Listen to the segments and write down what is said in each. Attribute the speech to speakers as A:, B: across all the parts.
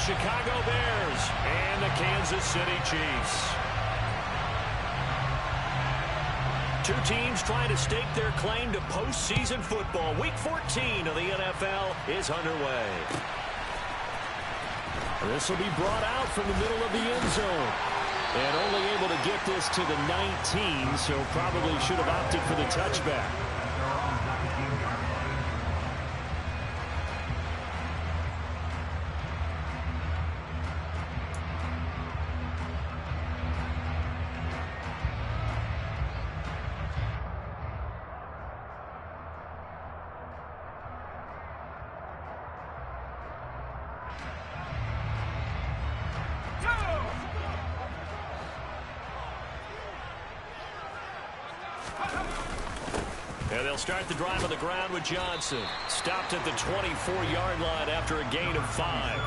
A: Chicago Bears and the Kansas City Chiefs. Two teams trying to stake their claim to postseason football. Week 14 of the NFL is underway. This will be brought out from the middle of the end zone. And only able to get this to the 19, so probably should have opted for the touchback. And they'll start the drive on the ground with Johnson. Stopped at the 24-yard line after a gain of 5.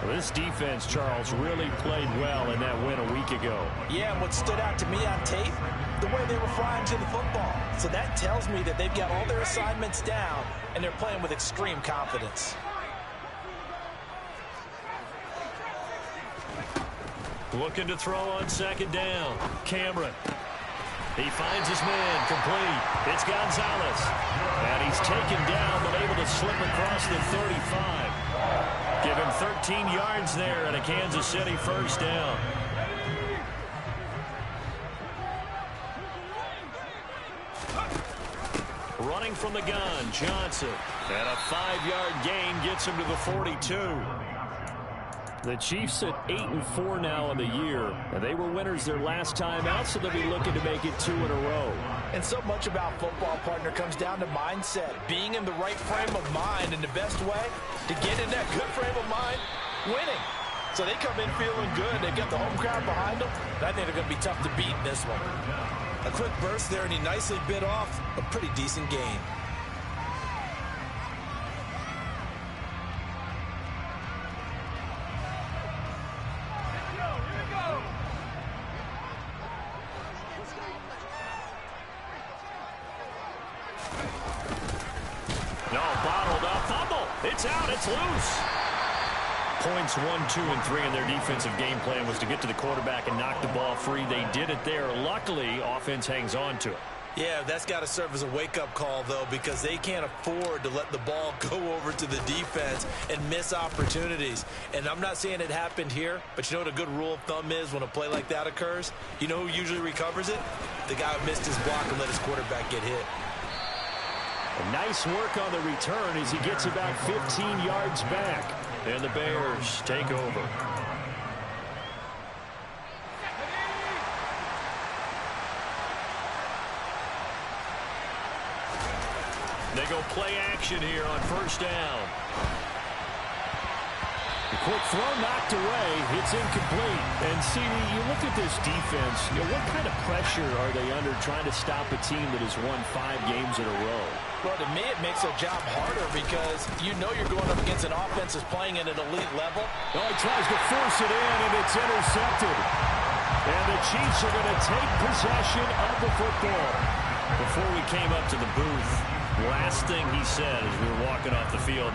A: Well, this defense, Charles, really played well in that win a week ago.
B: Yeah, and what stood out to me on tape, the way they were flying to the football. So that tells me that they've got all their assignments down, and they're playing with extreme confidence.
A: Looking to throw on second down. Cameron. He finds his man, complete. It's Gonzalez. And he's taken down, but able to slip across the 35. Give him 13 yards there and a Kansas City first down. Running from the gun, Johnson. And a 5-yard gain gets him to the 42. The Chiefs at 8-4 now in the year, and they were winners their last time out, so they'll be looking to make it 2 in a row.
B: And so much about football, partner, comes down to mindset, being in the right frame of mind, and the best way to get in that good frame of mind, winning. So they come in feeling good. They've got the home crowd behind them. I think they're going to be tough to beat in this one.
C: A quick burst there, and he nicely bit off a pretty decent gain.
A: It's out. It's loose. Points 1, 2, and 3 in their defensive game plan was to get to the quarterback and knock the ball free. They did it there. Luckily, offense hangs on to it.
C: Yeah, that's got to serve as a wake-up call, though, because they can't afford to let the ball go over to the defense and miss opportunities. And I'm not saying it happened here, but you know what a good rule of thumb is when a play like that occurs? You know who usually recovers it? The guy who missed his block and let his quarterback get hit.
A: Nice work on the return as he gets about 15 yards back. And the Bears take over. They go play action here on first down. The quick throw knocked away. It's incomplete. And see, you look at this defense, what kind of pressure are they under trying to stop a team that has won 5 games in a row?
B: Well, to me, it makes their job harder because you know you're going up against an offense that's playing at an elite level.
A: Oh, he tries to force it in, and it's intercepted. And the Chiefs are going to take possession of the football. Before we came up to the booth, last thing he said as we were walking off the field,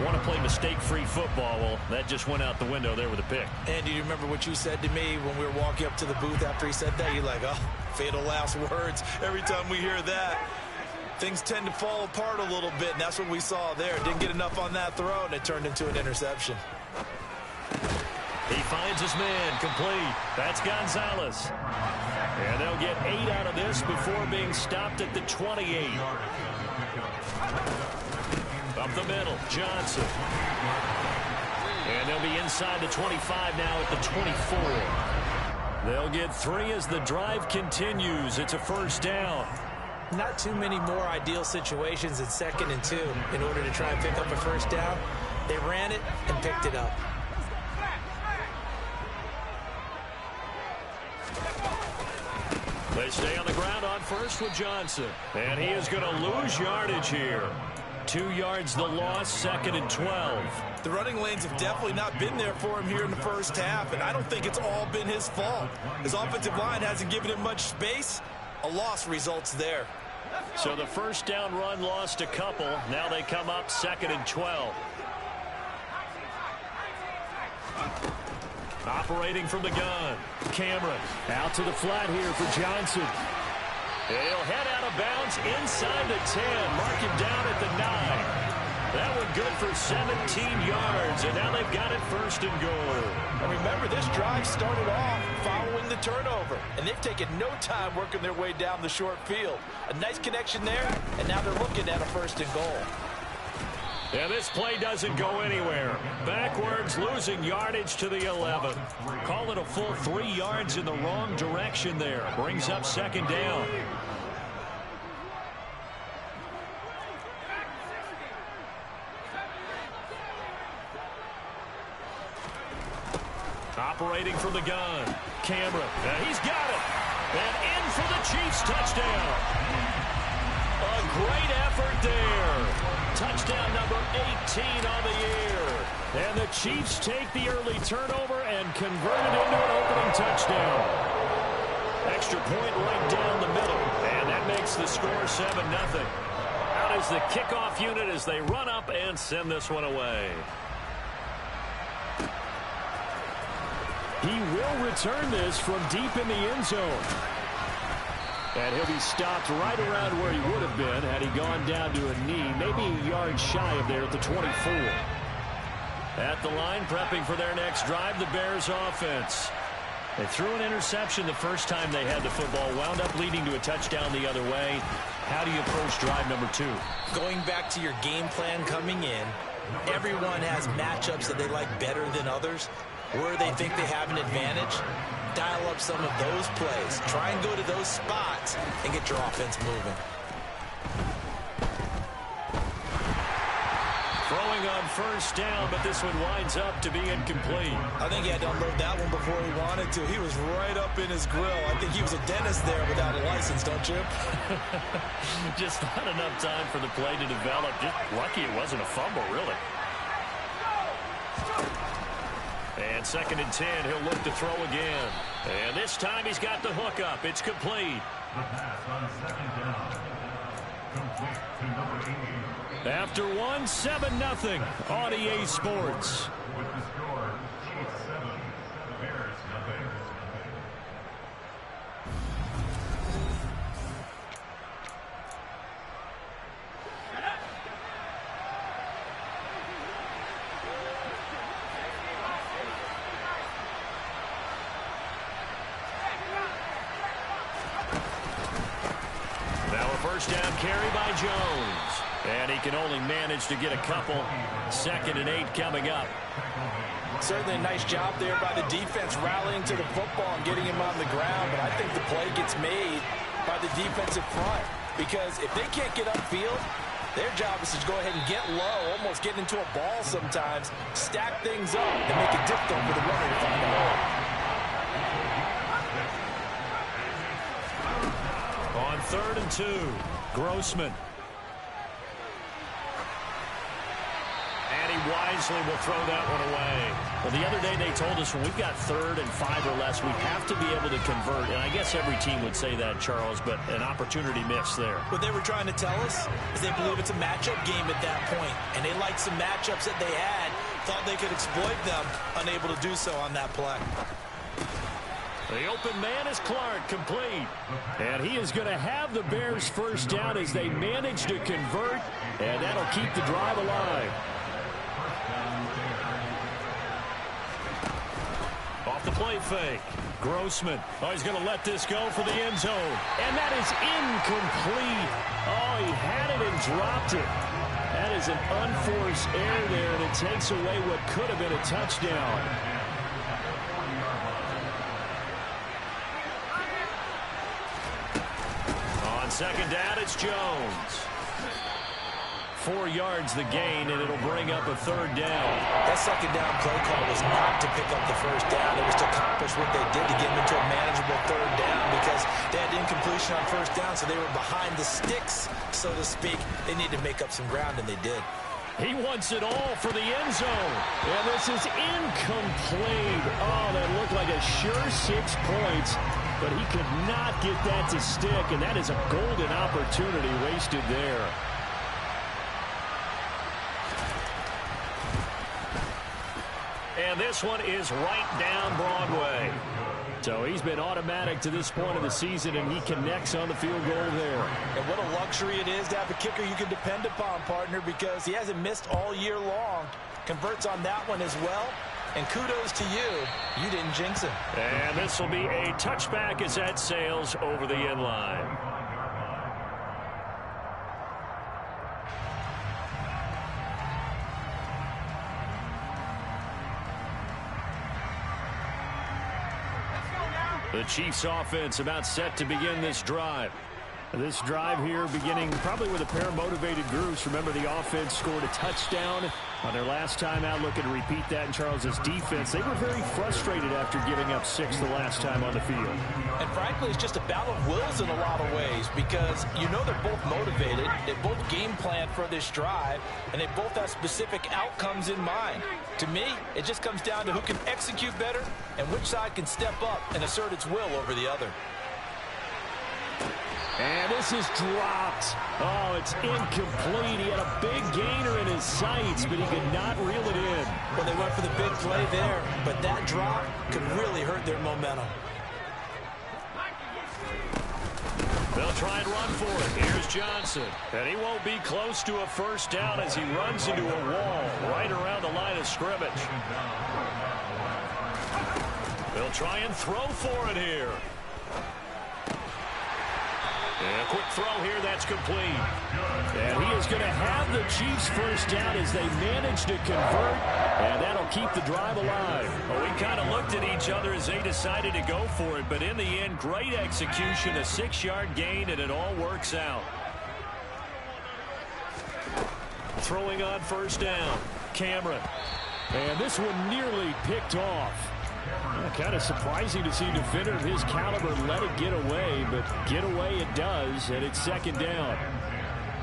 A: want to play mistake-free football. Well, that just went out the window there with a pick.
B: And do you remember what you said to me when we were walking up to the booth after he said that? You're like, oh, fatal last words. Every time we hear that, things tend to fall apart a little bit, and that's what we saw there. Didn't get enough on that throw, and it turned into an interception.
A: He finds his man, complete. That's Gonzalez. And they'll get 8 out of this before being stopped at the 28. Up the middle, Johnson. And they'll be inside the 25 now at the 24. They'll get 3 as the drive continues. It's a first down.
B: Not too many more ideal situations in 2nd and 2 in order to try and pick up a first down. They ran it and picked it up.
A: They stay on the ground on first with Johnson. And he is going to lose yardage here. 2 yards the loss, 2nd and 12.
C: The running lanes have definitely not been there for him here in the first half, and I don't think it's all been his fault. His offensive line hasn't given him much space. A loss results there.
A: So the first down run lost a couple. Now they come up 2nd and 12. Operating from the gun. Cameron out to the flat here for Johnson. He'll head out of bounds inside the 10. Mark him down at the 9. That one good for 17 yards, and now they've got it first and goal.
B: And remember, this drive started off following the turnover, and they've taken no time working their way down the short field. A nice connection there, and now they're looking at a first and goal.
A: Yeah, this play doesn't go anywhere. Backwards, losing yardage to the 11. Call it a full 3 yards in the wrong direction there. Brings up second down. Operating from the gun. Cameron. He's got it. And in for the Chiefs touchdown. A great effort there. Touchdown number 18 on the year. And the Chiefs take the early turnover and convert it into an opening touchdown. Extra point right down the middle. And that makes the score 7-0. Out is the kickoff unit as they run up and send this one away. He will return this from deep in the end zone. And he'll be stopped right around where he would have been had he gone down to a knee, maybe a yard shy of there at the 24. At the line, prepping for their next drive, the Bears offense. They threw an interception the first time they had the football, wound up leading to a touchdown the other way. How do you approach drive number 2?
C: Going back to your game plan coming in, everyone has matchups that they like better than others. Where they think they have an advantage, dial up some of those plays. Try and go to those spots and get your offense moving.
A: Throwing on first down, but this one winds up to be incomplete.
C: I think he had to unload that one before he wanted to. He was right up in his grill. I think he was a dentist there without a license, don't you?
A: Just not enough time for the play to develop. Just lucky it wasn't a fumble, really. And 2nd and 10, he'll look to throw again. And this time he's got the hook up. It's complete. After 1, 7-0 on EA Sports.
D: With the score, Chiefs 7, Bears nothing.
A: First down carry by Jones. And he can only manage to get a couple. 2nd and 8 coming up.
B: Certainly a nice job there by the defense rallying to the football and getting him on the ground. But I think the play gets made by the defensive front. Because if they can't get upfield, their job is to go ahead and get low, almost get into a ball sometimes, stack things up, and make it difficult for the runner to find a hole.
A: On 3rd and 2, Grossman. And he wisely will throw that one away. Well, the other day they told us when we've got 3rd and 5 or less, we have to be able to convert. And I guess every team would say that, Charles, but an opportunity missed there.
C: What they were trying to tell us is they believe it's a matchup game at that point. And they liked some matchups that they had, thought they could exploit them, unable to do so on that play.
A: The open man is Clark, complete. And he is going to have the Bears first down as they manage to convert, and that'll keep the drive alive. Off the play fake. Grossman. Oh, he's going to let this go for the end zone. And that is incomplete. Oh, he had it and dropped it. That is an unforced error there, and it takes away what could have been a touchdown. On 2nd down, it's Jones. 4 yards the gain, and it'll bring up a 3rd down.
C: That 2nd down play call was not to pick up the first down. It was to accomplish what they did to get them into a manageable 3rd down because they had incompletion on first down, so they were behind the sticks, so to speak. They needed to make up some ground, and they did.
A: He wants it all for the end zone. And this is incomplete. Oh, that looked like a sure 6 points, but he could not get that to stick, and that is a golden opportunity wasted there. And this one is right down Broadway. So he's been automatic to this point of the season, and he connects on the field goal there.
B: And what a luxury it is to have a kicker you can depend upon, partner, because he hasn't missed all year long. Converts on that one as well. And kudos to you. You didn't jinx him.
A: And this will be a touchback as that sails over the end line. The Chiefs offense about set to begin this drive. This drive here beginning probably with a pair of motivated groups. Remember, the offense scored a touchdown on their last time out. Looking to repeat that in Charles's defense. They were very frustrated after giving up 6 the last time on the field.
B: And frankly, it's just a battle of wills in a lot of ways because you know they're both motivated. They both game plan for this drive, and they both have specific outcomes in mind. To me, it just comes down to who can execute better and which side can step up and assert its will over the other.
A: And this is dropped. Oh, it's incomplete. He had a big gainer in his sights, but he could not reel it in.
B: Well, they went for the big play there, but that drop could really hurt their momentum.
A: They'll try and run for it. Here's Johnson. And he won't be close to a first down as he runs into a wall right around the line of scrimmage. They'll try and throw for it here. And a quick throw here, that's complete. And he is going to have the Chiefs first down as they manage to convert, and that'll keep the drive alive. Well, we kind of looked at each other as they decided to go for it, but in the end, great execution, a 6-yard gain, and it all works out. Throwing on first down, Cameron. And this one nearly picked off. Kind of surprising to see a defender of his caliber let it get away, but get away it does, and it's second down.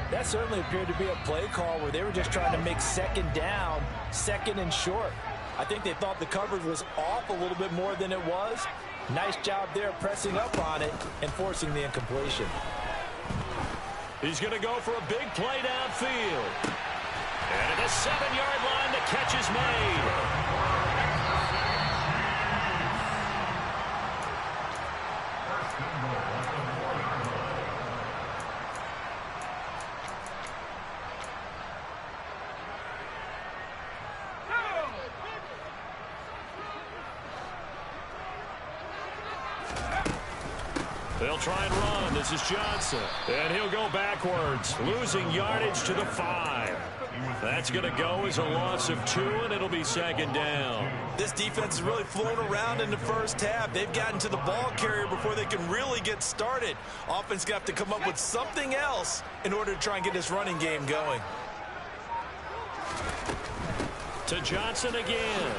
B: That certainly appeared to be a play call where they were just trying to make second down, second and short. I think they thought the coverage was off a little bit more than it was. Nice job there pressing up on it and forcing the incompletion.
A: He's going to go for a big play downfield. And at the 7-yard line, the catch is made. They'll try and run. This is Johnson. And he'll go backwards, losing yardage to the 5. That's going to go as a loss of 2, and it'll be second down.
C: This defense has really flown around in the first half. They've gotten to the ball carrier before they can really get started. Offense going to have to come up with something else in order to try and get this running game going.
A: To Johnson again.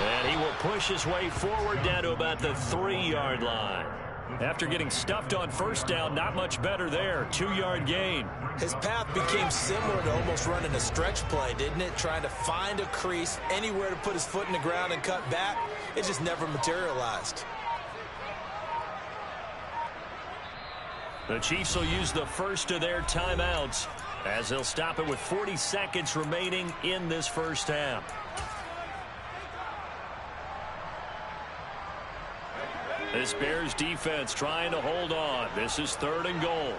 A: And he will push his way forward down to about the 3-yard line. After getting stuffed on first down, not much better there. 2-yard gain.
C: His path became similar to almost running a stretch play, didn't it? Trying to find a crease, anywhere to put his foot in the ground and cut back. It just never materialized.
A: The Chiefs will use the first of their timeouts as they'll stop it with 40 seconds remaining in this first half. This Bears defense trying to hold on. This is 3rd and goal.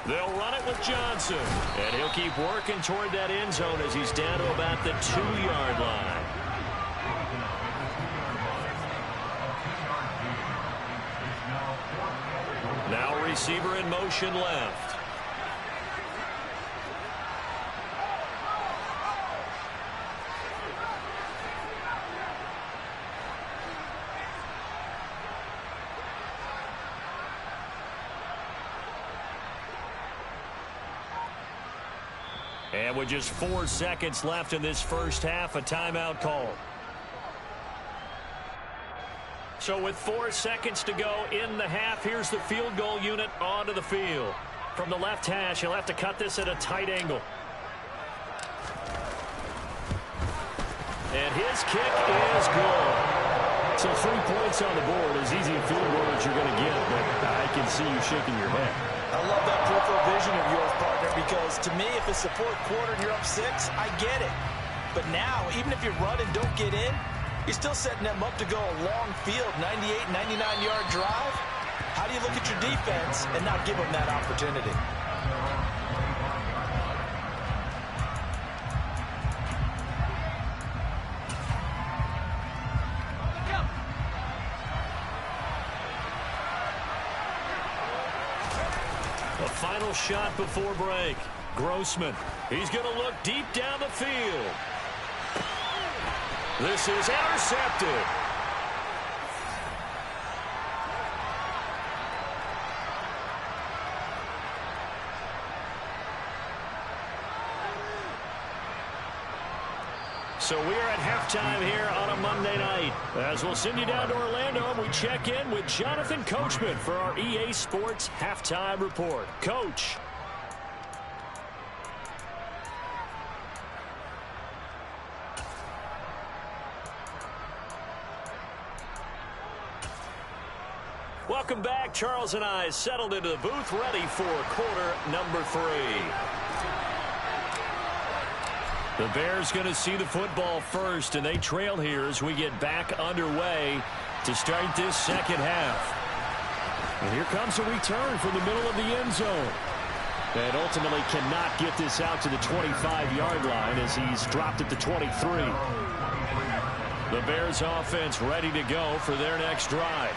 A: They'll run it with Johnson. And he'll keep working toward that end zone as he's down to about the 2-yard line. Now receiver in motion left. And with just 4 seconds left in this first half, a timeout call. So with 4 seconds to go in the half, here's the field goal unit onto the field. From the left hash, he'll have to cut this at a tight angle. And his kick is good. So 3 points on the board, as easy a field goal as you're going to get, but I can see you shaking your head.
B: I love that peripheral vision of yours, partner, because to me, if it's the 4th quarter and you're up 6, I get it. But now, even if you run and don't get in, you're still setting them up to go a long field, 98, 99-yard drive. How do you look at your defense and not give them that opportunity?
A: The final shot before break. Grossman. He's going to look deep down the field. This is intercepted. So we're at halftime here on a Monday night. As we'll send you down to Orlando, and we check in with Jonathan Coachman for our EA Sports Halftime Report. Coach. Welcome back. Charles and I settled into the booth, ready for quarter number 3. The Bears going to see the football first, and they trail here as we get back underway to start this second half. And here comes a return from the middle of the end zone. And ultimately cannot get this out to the 25-yard line as he's dropped at the 23. The Bears offense ready to go for their next drive.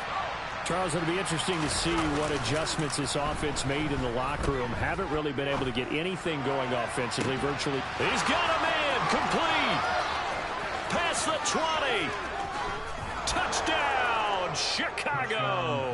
A: Charles, it'll be interesting to see what adjustments this offense made in the locker room. Haven't really been able to get anything going offensively, virtually. He's got a man, complete. Past the 20. Touchdown, Chicago.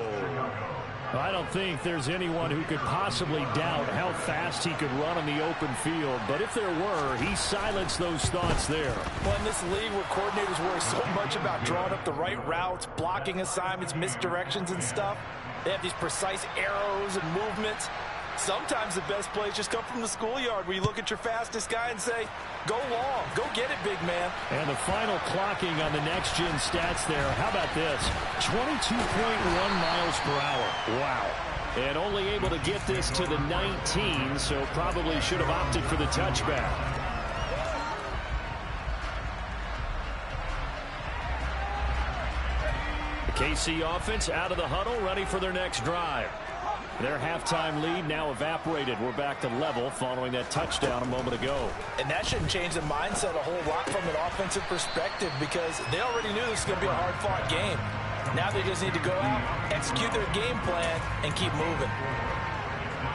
A: I don't think there's anyone who could possibly doubt how fast he could run on the open field. But if there were, he silenced those thoughts there.
B: Well, in this league where coordinators worry so much about drawing up the right routes, blocking assignments, misdirections and stuff, they have these precise arrows and movements. Sometimes the best plays just come from the schoolyard where you look at your fastest guy and say, go long, go get it, big man.
A: And the final clocking on the next-gen stats there. How about this? 22.1 miles per hour. Wow. And only able to get this to the 19, so probably should have opted for the touchback. The KC offense out of the huddle, ready for their next drive. Their halftime lead now evaporated. We're back to level following that touchdown a moment ago.
B: And that shouldn't change the mindset a whole lot from an offensive perspective because they already knew this was going to be a hard-fought game. Now they just need to go out, execute their game plan, and keep moving.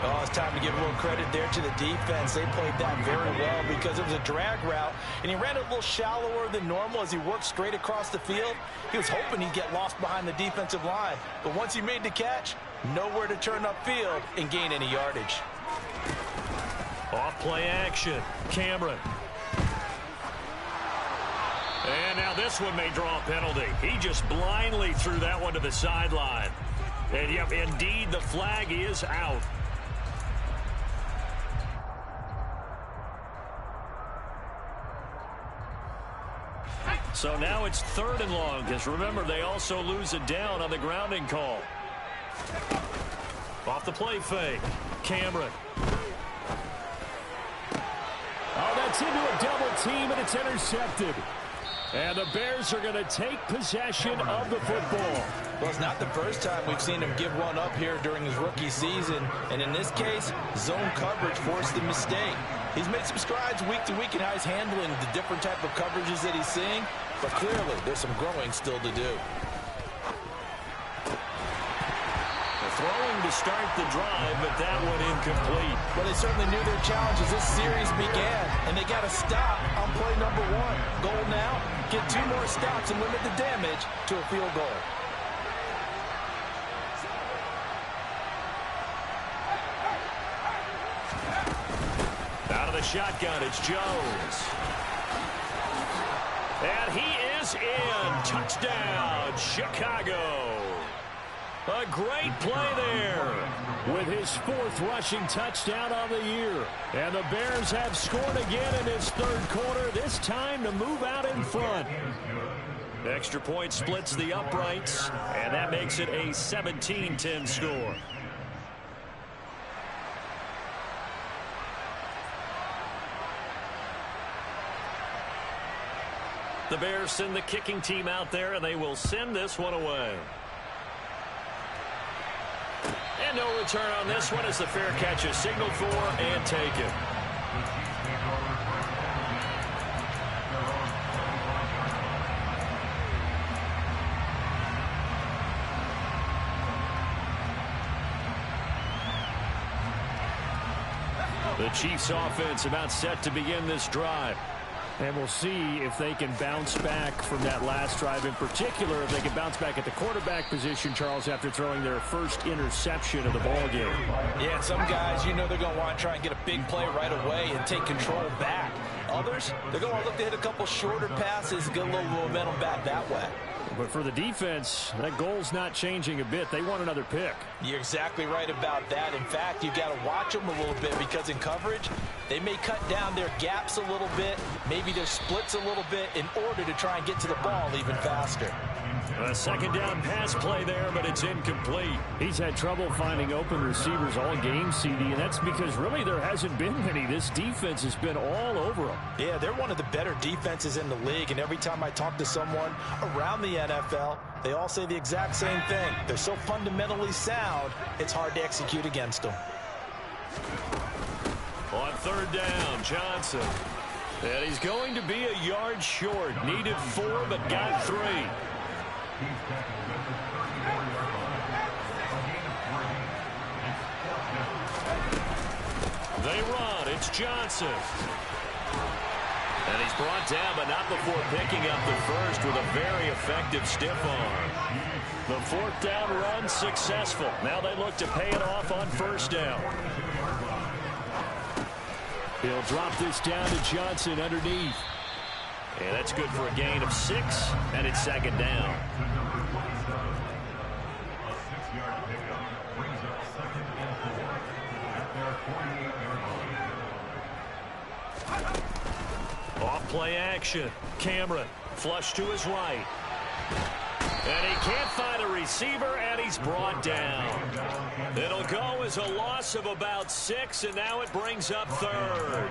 B: Oh, it's time to give a little credit there to the defense. They played that very well because it was a drag route, and he ran it a little shallower than normal as he worked straight across the field. He was hoping he'd get lost behind the defensive line, but once he made the catch, nowhere to turn upfield and gain any yardage.
A: Off play action. Cameron. And now this one may draw a penalty. He just blindly threw that one to the sideline. And yep, indeed, the flag is out. So now it's 3rd and long, because remember, they also lose a down on the grounding call. Off the play fake. Cameron. Oh, that's into a double team, and it's intercepted. And the Bears are going to take possession of the football.
B: Well, it's not the first time we've seen him give one up here during his rookie season. And in this case, zone coverage forced the mistake. He's made some strides week to week in how he's handling the different type of coverages that he's seeing. But clearly, there's some growing still to do.
A: Throwing to start the drive, but that one incomplete.
B: Well, they certainly knew their challenge as this series began, and they got to stop on play number 1. Goal now, get 2 more stops and limit the damage to a field goal.
A: Out of the shotgun, it's Jones. And he is in. Touchdown, Chicago. A great play there with his 4th rushing touchdown on the year. And the Bears have scored again in this 3rd quarter, this time to move out in front. Extra point splits the uprights, and that makes it a 17-10 score. The Bears send the kicking team out there, and they will send this one away. And no return on this one as the fair catch is signaled for and taken. The Chiefs offense about set to begin this drive.
E: And we'll see if they can bounce back from that last drive, in particular if they can bounce back at the quarterback position, Charles, after throwing their first interception of the ball game.
B: Yeah, some guys, you know they're going to want to try and get a big play right away and take control back. Others, they're going to look to hit a couple shorter passes and get a little momentum back that way.
E: But for the defense, that goal's not changing a bit. They want another pick.
B: You're exactly right about that. In fact, you've got to watch them a little bit because in coverage, they may cut down their gaps a little bit, maybe their splits a little bit in order to try and get to the ball even faster.
A: A second down pass play there, but it's incomplete.
E: He's had trouble finding open receivers all game, CD, and that's because really there hasn't been many. This defense has been all over them.
B: Yeah, they're one of the better defenses in the league, and every time I talk to someone around the NFL, they all say the exact same thing. They're so fundamentally sound, it's hard to execute against them.
A: On third down, Johnson. And he's going to be a yard short. Needed 4, but got 3. They run. It's Johnson. And he's brought down, but not before picking up the first with a very effective stiff arm. The fourth down run successful. Now they look to pay it off on first down. He'll drop this down to Johnson underneath. And that's good for a gain of 6, and it's second down.
D: A 6-yard pickup brings up second and 4 at their 48-yard line.
A: Off play action. Cameron flush to his right. And he can't find a receiver, and he's brought down. It'll go as a loss of about 6, and now it brings up third.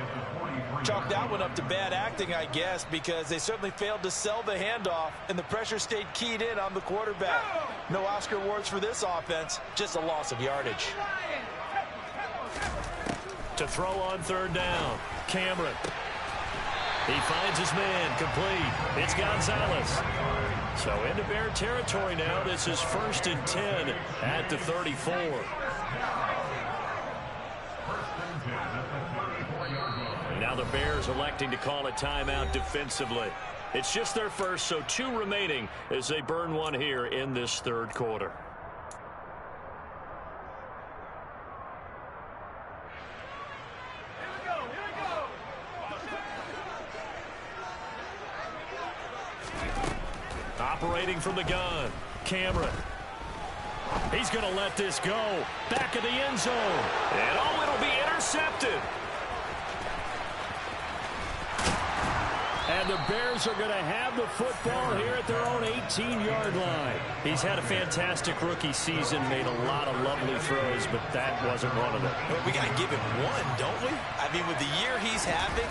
B: Chalk that one up to bad acting, I guess, because they certainly failed to sell the handoff, and the pressure stayed keyed in on the quarterback. No Oscar awards for this offense, just a loss of yardage.
A: To throw on third down, Cameron. He finds his man, complete. It's Gonzalez. So into Bear territory now. This is 1st and 10 at the 34. Now the Bears electing to call a timeout defensively. It's just their first, so 2 remaining as they burn one here in this third quarter. Operating from the gun, Cameron. He's going to let this go. Back of the end zone. And oh, it'll be intercepted.
E: And the Bears are going to have the football here at their own 18-yard line.
A: He's had a fantastic rookie season, made a lot of lovely throws, but that wasn't one of them.
B: Well, we got to give him one, don't we? I mean, with the year he's having,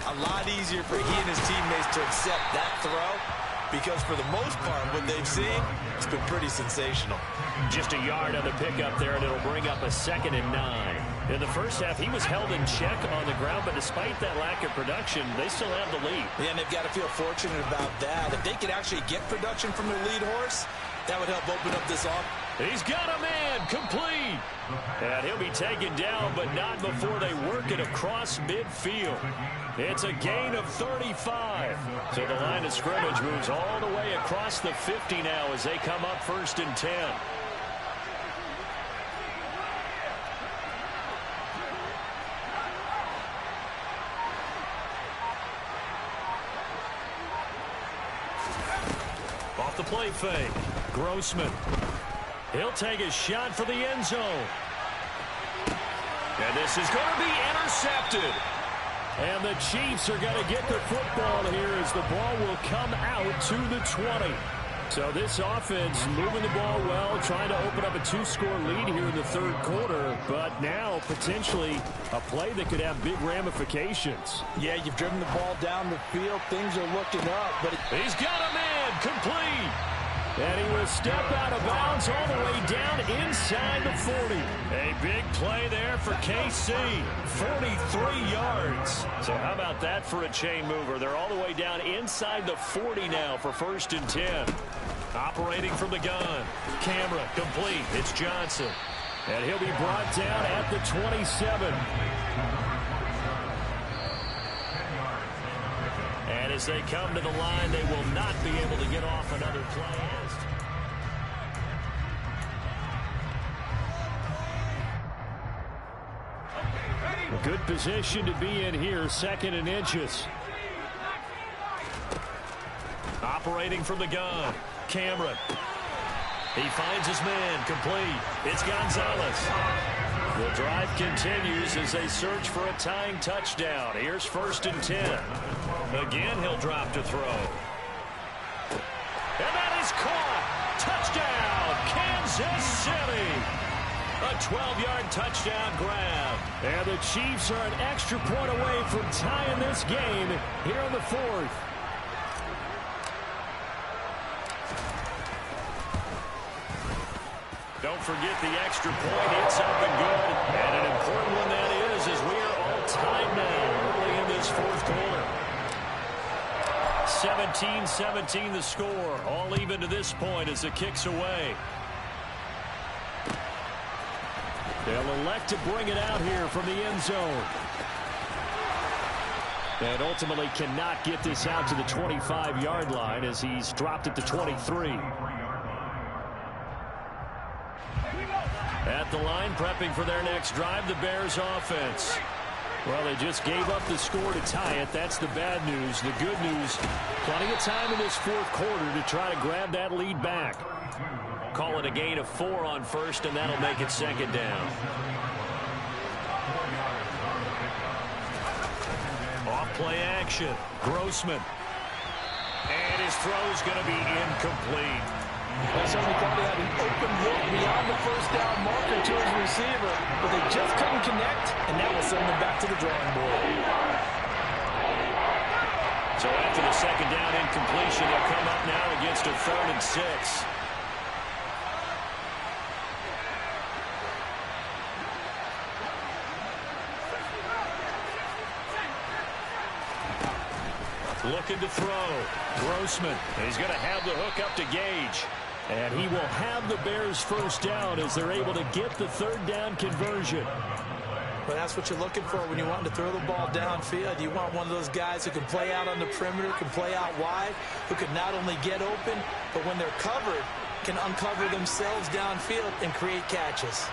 B: a lot easier for he and his teammates to accept that throw. Because for the most part, what they've seen, it's been pretty sensational.
A: Just a yard on the pickup there, and it'll bring up a 2nd and 9. In the first half, he was held in check on the ground, but despite that lack of production, they still have the lead.
B: Yeah, and they've got to feel fortunate about that. If they could actually get production from their lead horse, that would help open up this off.
A: He's got a man, complete. And he'll be taken down, but not before they work it across midfield. It's a gain of 35. So the line of scrimmage moves all the way across the 50 now as they come up 1st and 10. Off the play fake, Grossman. He'll take a shot for the end zone. And this is going to be intercepted.
E: And the Chiefs are going to get the football here as the ball will come out to the 20. So this offense moving the ball well, trying to open up a 2-score lead here in the third quarter, but now potentially a play that could have big ramifications.
B: Yeah, you've driven the ball down the field. Things are looking up, but
A: He's got a man complete.
E: And he will step out of bounds all the way down inside the 40.
A: A big play there for KC. 43 yards. So how about that for a chain mover? They're all the way down inside the 40 now for 1st and 10. Operating from the gun. Camera complete. It's Johnson.
E: And he'll be brought down at the 27.
A: And as they come to the line, they will not be able to get off another play.
E: A good position to be in here, 2nd and inches.
A: Operating from the gun. Cameron. He finds his man complete. It's Gonzalez. The drive continues as they search for a tying touchdown. Here's 1st and 10. Again, he'll drop to throw. And that is caught. Touchdown, Kansas City. A 12-yard touchdown grab.
E: And the Chiefs are an extra point away from tying this game here in the 4th.
A: Don't forget the extra point. It's up and good. And an important one that is, as we are all tied now early in this 4th quarter. 17-17 the score. All even to this point as the kick's away.
E: They'll elect to bring it out here from the end zone. And ultimately cannot get this out to the 25-yard line as he's dropped at the 23.
A: At the line, prepping for their next drive, the Bears offense.
E: Well, they just gave up the score to tie it. That's the bad news. The good news, plenty of time in this 4th quarter to try to grab that lead back.
A: Call it a gain of 4 on 1st, and that'll make it 2nd down. Off play action. Grossman. And his throw's going to be incomplete.
B: They certainly thought he had an open look beyond the 1st down marker to his receiver, but they just couldn't connect, and that will send them back to the drawing board.
A: So after the 2nd down incompletion, they'll come up now against a 3rd and 6. Looking to throw. Grossman. He's going to have the hook up to Gage.
E: And he will have the Bears 1st down as they're able to get the 3rd down conversion.
B: But that's what you're looking for when you want to throw the ball downfield. You want one of those guys who can play out on the perimeter, can play out wide, who can not only get open, but when they're covered, can uncover themselves downfield and create catches.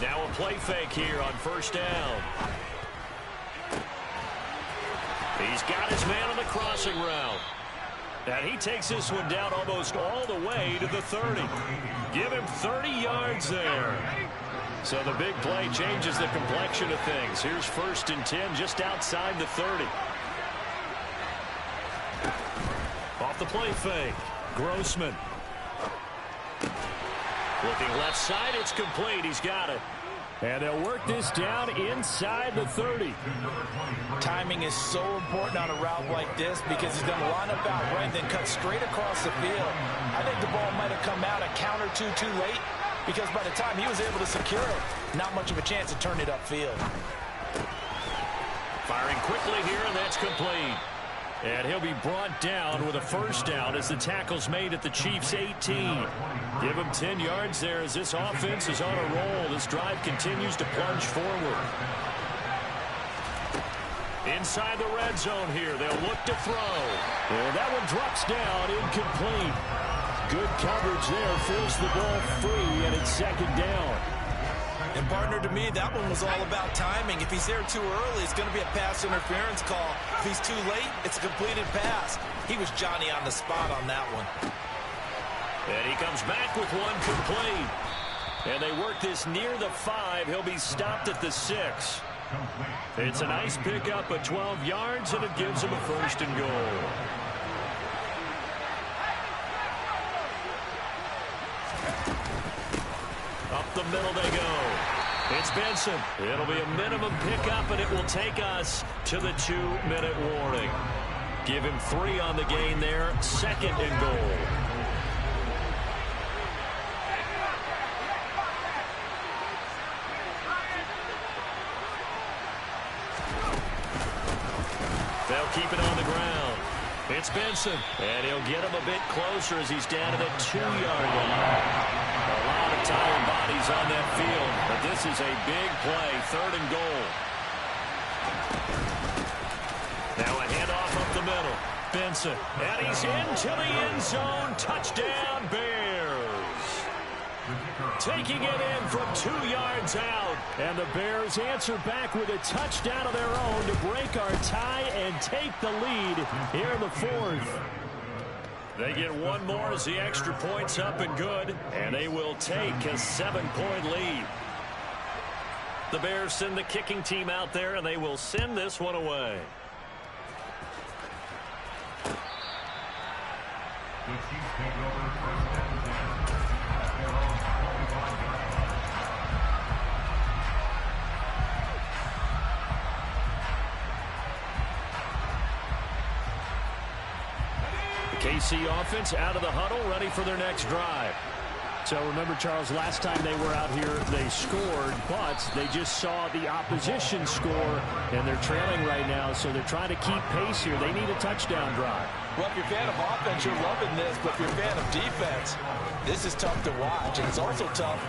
A: Now a play fake here on 1st down. He's got his man on the crossing route. And he takes this one down almost all the way to the 30. Give him 30 yards there. So the big play changes the complexion of things. Here's 1st and 10 just outside the 30. Off the play fake. Grossman. Looking left side, it's complete. He's got it.
E: And they'll work this down inside the 30.
B: Timing is so important on a route like this because he's going to line up out right and then cut straight across the field. I think the ball might have come out a count or two too late because by the time he was able to secure it, not much of a chance to turn it upfield.
A: Firing quickly here, and that's complete.
E: And he'll be brought down with a 1st down as the tackle's made at the Chiefs' 18. Give him 10 yards there as this offense is on a roll. This drive continues to plunge forward. Inside the red zone here, they'll look to throw. And that one drops down, incomplete. Good coverage there, forced the ball free, and it's 2nd down.
B: And partner, to me, that one was all about timing. If he's there too early, it's going to be a pass interference call. If he's too late, it's a completed pass. He was Johnny on the spot on that one.
A: And he comes back with one complete.
E: And they work this near the 5. He'll be stopped at the 6. It's a nice pickup of 12 yards, and it gives him a 1st and goal. Up the middle they go. It's Benson. It'll be a minimum pickup, and it will take us to the 2-minute warning. Give him 3 on the gain there. 2nd and goal. They'll keep it on the ground. It's Benson, and he'll get him a bit closer as he's down to the 2-yard line. A lot of tired bodies on that field, but this is a big play, 3rd and goal. Now a handoff up the middle. Benson, and he's into the end zone. Touchdown, Bears. Taking it in from 2 yards out. And the Bears answer back with a touchdown of their own to break our tie and take the lead here in the 4th. They get one more as the extra point's up and good, and they will take a 7-point lead. The Bears send the kicking team out there, and they will send this one away.
D: The Chiefs take over 1st and 10 at their own 25-yard
E: The KC offense out of the huddle, ready for their next drive.
A: So remember, Charles, last time they were out here, they scored, but they just saw the opposition score, and they're trailing right now, so they're trying to keep pace here. They need a touchdown drive.
B: Well, if you're a fan of offense, you're loving this, but if you're a fan of defense, this is tough to watch, and it's also tough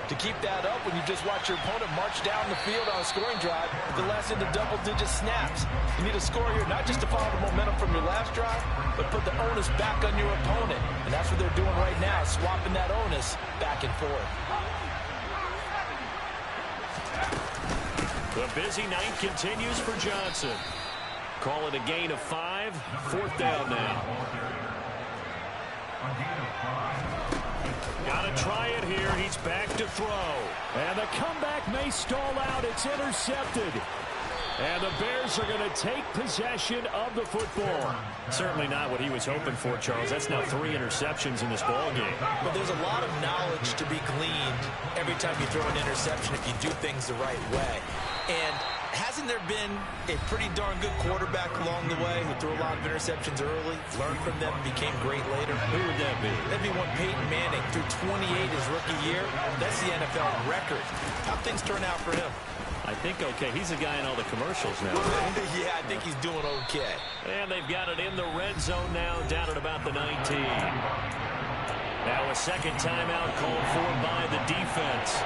B: to keep that up when you just watch your opponent march down the field on a scoring drive the last into double-digit snaps. You need a score here, not just to follow the momentum from your last drive, but put the onus back on your opponent. And that's what they're doing right now, swapping that onus back and forth.
E: The busy night continues for Johnson. Call it a gain of 5. 4th down now. Got to try it here. He's back to throw.
A: And the comeback may stall out. It's intercepted. And the Bears are going to take possession of the football.
E: Certainly not what he was hoping for, Charles. That's now 3 interceptions in this ball game.
C: But there's a lot of knowledge to be gleaned every time you throw an interception if you do things the right way. And hasn't there been a pretty darn good quarterback along the way who threw a lot of interceptions early, learned from them, and became great later?
E: Who would that be?
C: That'd be one Peyton Manning threw 28 his rookie year. That's the NFL record. How'd things turn out for him?
E: I think okay. He's the guy in all the commercials now.
C: Yeah, I think he's doing okay.
E: And they've got it in the red zone now, down at about the 19. Now a second timeout called for by the defense.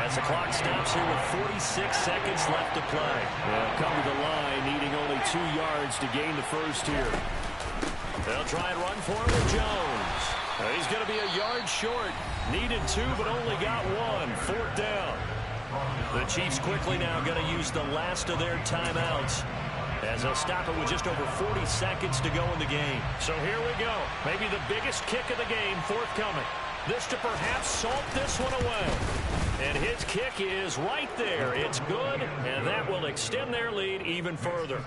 E: As the clock stops here with 46 seconds left to play.
A: They'll come to the line, needing only 2 yards to gain the first here.
E: They'll try and run for it with Jones. He's going to be a yard short. Needed 2, but only got 1. 4th down. The Chiefs quickly now going to use the last of their timeouts, as they'll stop it with just over 40 seconds to go in the game. So here we go. Maybe the biggest kick of the game forthcoming. This to perhaps salt this one away. And his kick is right there. It's good, and that will extend their lead even further.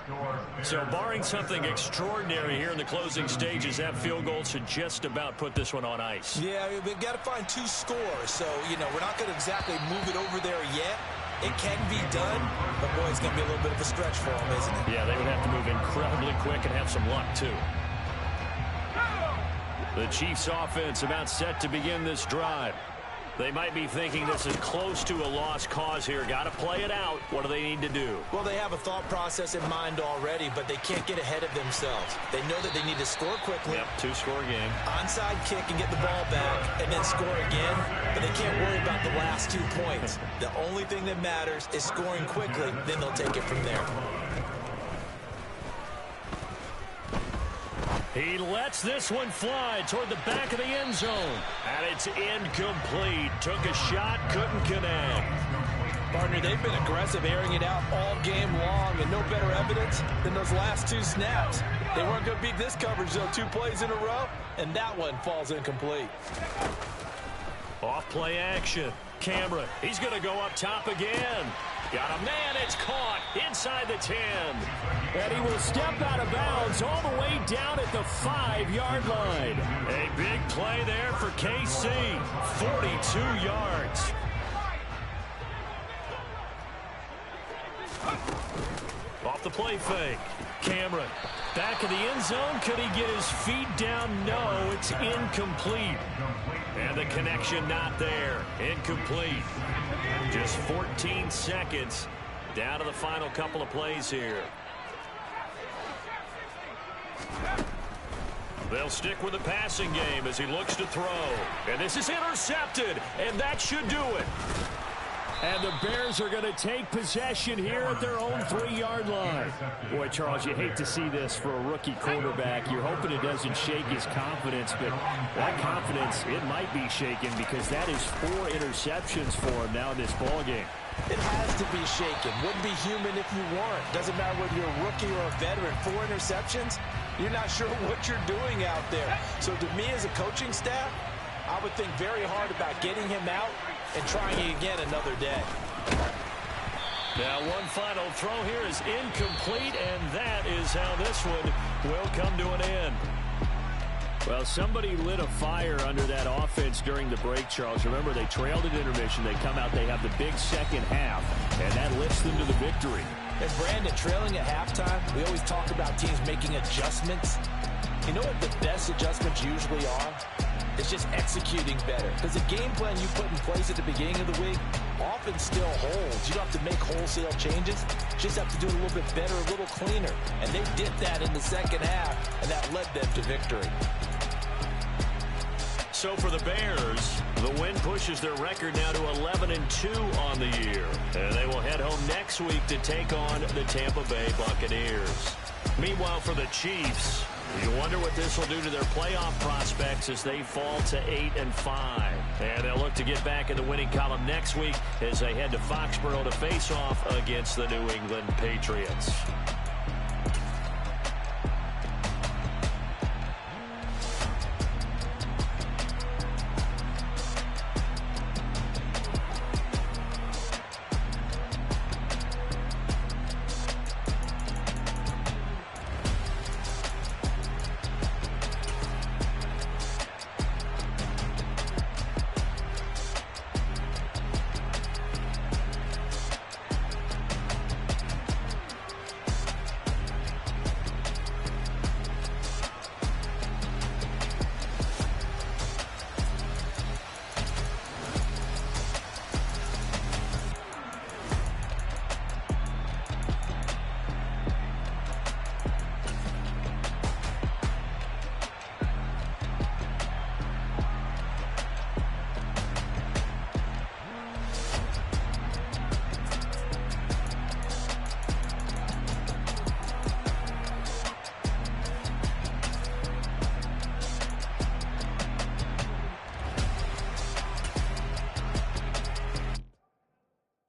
E: So barring something extraordinary here in the closing stages, that field goal should just about put this one on ice.
C: Yeah, we've got to find 2 scores. So, we're not going to exactly move it over there yet. It can be done, but, boy, it's going to be a little bit of a stretch for them, isn't it?
E: Yeah, they would have to move incredibly quick and have some luck, too. The Chiefs offense about set to begin this drive. They might be thinking this is close to a lost cause here. Got to play it out. What do they need to do?
C: Well, they have a thought process in mind already, but they can't get ahead of themselves. They know that they need to score quickly.
E: Yep, 2-score game.
C: Onside kick and get the ball back and then score again, but they can't worry about the last 2 points. The only thing that matters is scoring quickly, then they'll take it from there.
E: He lets this one fly toward the back of the end zone. And it's incomplete. Took a shot, couldn't connect.
B: Partner, they've been aggressive, airing it out all game long, and no better evidence than those last 2 snaps. They weren't going to beat this coverage, though, 2 plays in a row, and that one falls incomplete.
E: Off play action. Cameron, he's going to go up top again. Got a man, it's caught inside the 10.
A: And he will step out of bounds all the way down at the 5-yard line.
E: A big play there for KC. 42 yards. Off the play fake. Cameron back in the end zone. Could he get his feet down? No, it's incomplete. And the connection not there. Incomplete. Just 14 seconds down to the final couple of plays here. They'll stick with the passing game as he looks to throw. And this is intercepted, and that should do it.
A: And the Bears are going to take possession here at their own 3-yard line. Boy, Charles, you hate to see this for a rookie quarterback. You're hoping it doesn't shake his confidence, but that confidence, it might be shaken because that is 4 interceptions for him now in this ballgame.
B: It has to be shaken. Wouldn't be human if you weren't. Doesn't matter whether you're a rookie or a veteran. 4 interceptions, you're not sure what you're doing out there. So to me as a coaching staff, I would think very hard about getting him out and trying again another day.
E: Now one final throw here is incomplete, and that is how this one will come to an end.
A: Well, somebody lit a fire under that offense during the break, Charles. Remember, they trailed at intermission. They come out, they have the big second half, and that lifts them to the victory.
B: And Brandon, trailing at halftime, we always talk about teams making adjustments. You know what the best adjustments usually are? It's just executing better. Because the game plan you put in place at the beginning of the week often still holds. You don't have to make wholesale changes. You just have to do it a little bit better, a little cleaner. And they did that in the second half, and that led them to victory.
E: So for the Bears, the win pushes their record now to 11-2 on the year. And they will head home next week to take on the Tampa Bay Buccaneers. Meanwhile, for the Chiefs, you wonder what this will do to their playoff prospects as they fall to 8-5. And they'll look to get back in the winning column next week as they head to Foxborough to face off against the New England Patriots.